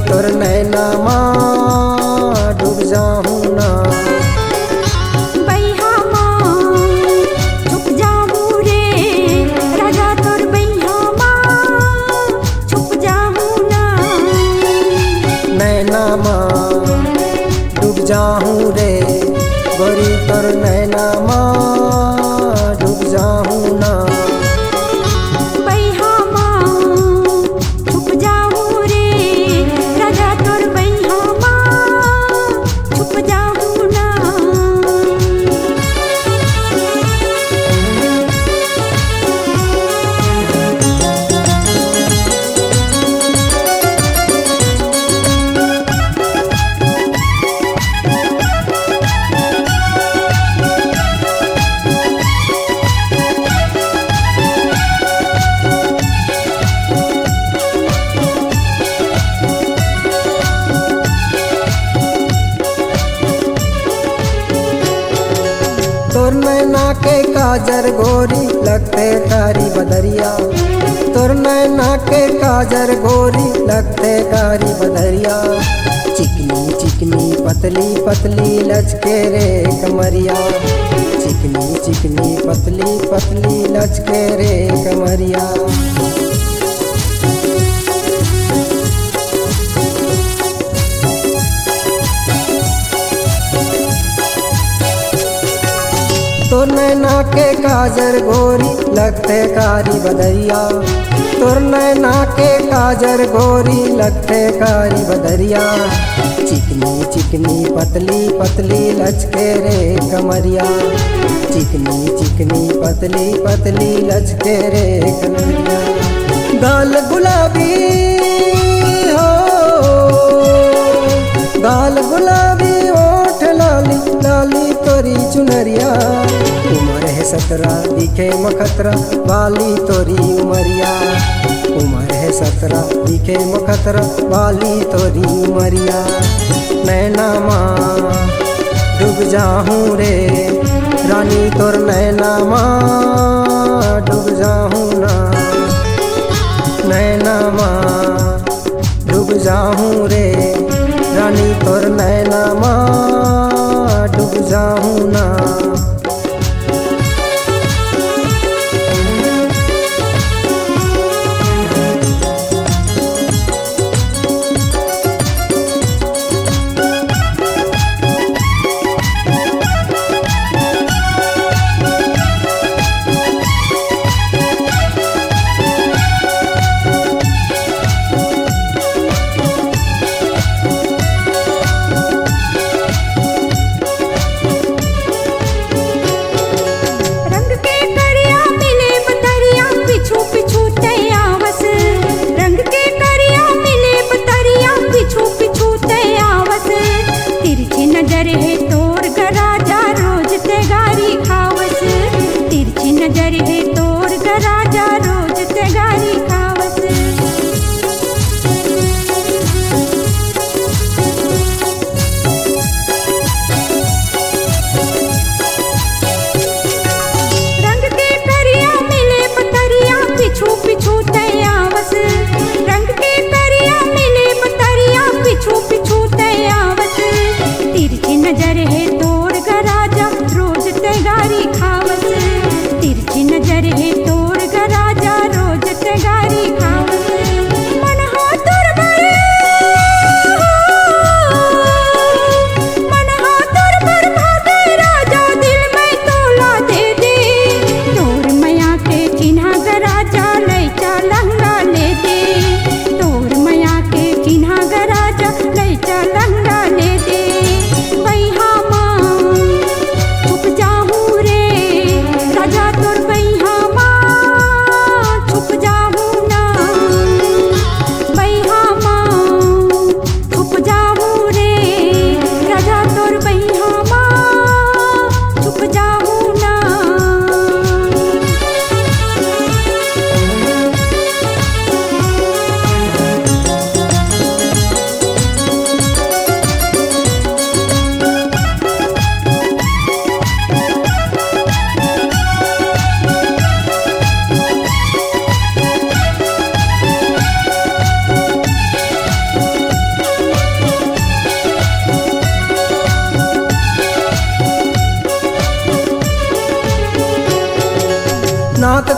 तोर नैना माँ डूब जाऊँ ना। बैहा माँ छुप जाऊँ रे राजा तोर बैहा माँ छुप जाऊँ ना। नैना माँ डूब जाऊँ रे गोरी तोर नैना माँ डूब जाऊँ ना। बैहा माँ छुप जाऊँ रे राजा तोर बैहा माँ छुप जाऊँ ना। तोर नैना के काजर गोरी लगते कारी बदरिया। तोर नैना के काजर गोरी लगते कारी बदरिया। चिकनी चिकनी पतली पतली लचके रे कमरिया। चिकनी चिकनी पतली पतली लचके रे कमरिया। तोर नैना के काजर गोरी लगते कारी बदरिया। तोर नैना के काजर गोरी लगते कारी बदरिया। चिकनी चिकनी पतली पतली लचके रे कमरिया। चिकनी चिकनी पतली पतली लचके रे कमरिया। गाल गुलाबी हो गाल गुलाबी ओठ लाली लाली तोरी चुनरिया। उम्र है 17 दिखे मखतरा वाली तोरी उमरिया। उम्र है 17 दिखे मखतरा वाली तोरी उमरिया। नैना माँ डूब जाऊँ रे रानी तोर नैना माँ डूब जाऊँ ना। नैना माँ डूब जाऊँ रे रानी तोर नैना माँ डूब जाऊँ ना।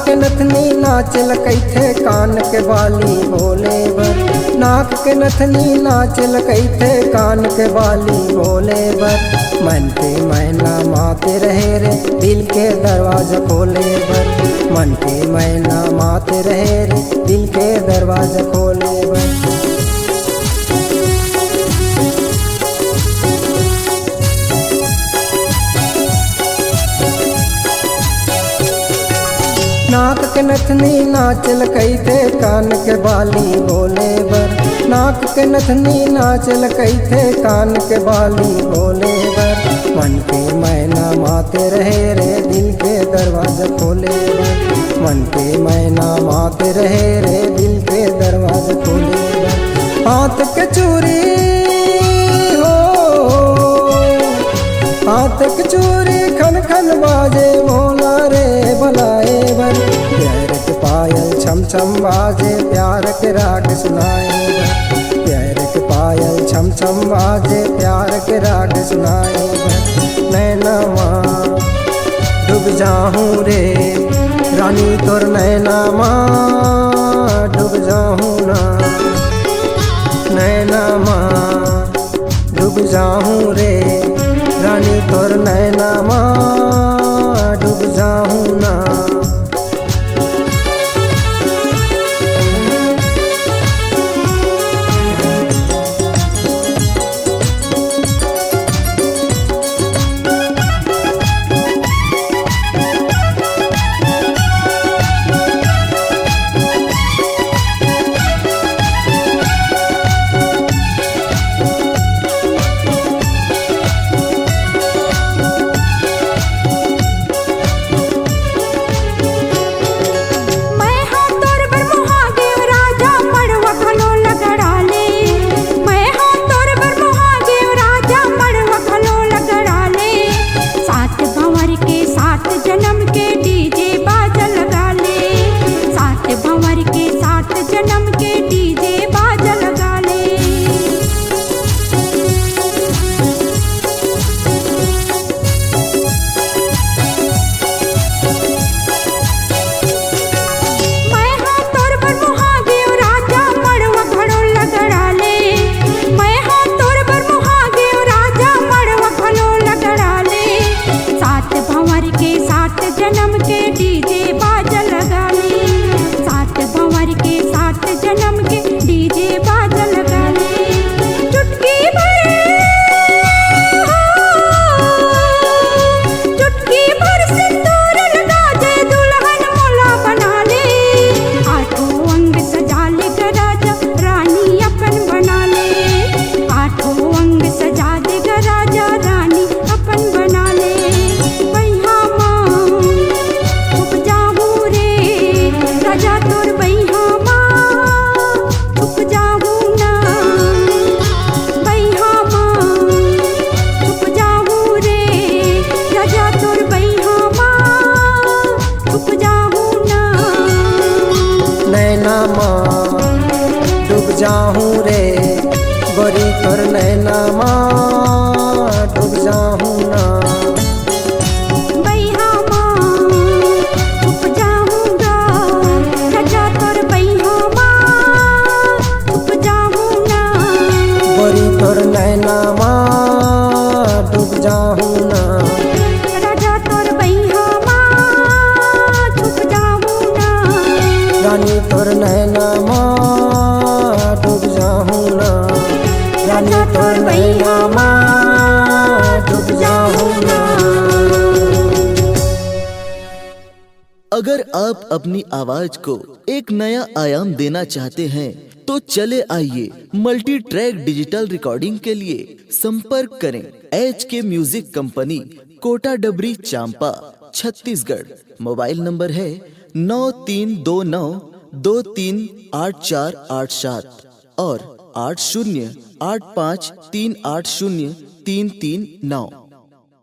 के नथनी नाचल कैथे कान के बाली बोले बर, नाक के नथनी नाचल कैथे कान के बाली बोले बर, मन के मैना माते रहे रे दिल के दरवाजा खोले बर, मन के मैना माते रहे रे दिल के दरवाजा खोले बर। नाक के नथनी नाचल कैथे कान के बाली बोले बर, नाक के नथनी नाचल कैथे कान के बाली बोले बर, मन के मैना माते रहे रे दिल के दरवाजा खोले बर, मन के मैना माते रहे रे दिल के दरवाजा खोले बर। हाथ के चूड़ी हो, हाथ के चूड़ी खन खन बाजे मोला रे भलाए बर, प्यार के पायल छम छम बाजे प्यार के राग सुनाए बर, प्यार के पायल छम छम बाजे प्यार के राग सुनाए बर। नैना माँ डूब जाऊँ रे रानी तोर नैना माँ डूब जाऊँ ना, नैना माँ डूब जाऊँ रे रानी तोर नैना माँ डूब जाऊँ ना। जाऊँ रे गोरी तोर नैना माँ डूब जाऊँ ना। बैहा माँ छुप जाऊँगा, राजा तोर बैहा माँ छुप जाऊँ ना। गोरी तोर नैना माँ डूब जाऊँ ना। राजा तोर बैहा माँ छुप जाऊँ ना। रानी तोर नैना माँ डूब जाऊँ ना। रानी तोर नैना माँ डूब जाऊँ ना। अगर आप अपनी आवाज को एक नया आयाम देना चाहते हैं तो चले आइए मल्टी ट्रैक डिजिटल रिकॉर्डिंग के लिए संपर्क करें HK म्यूजिक कंपनी, कोटा डबरी, चांपा, छत्तीसगढ़। मोबाइल नंबर है 9329238487 और 8085380339।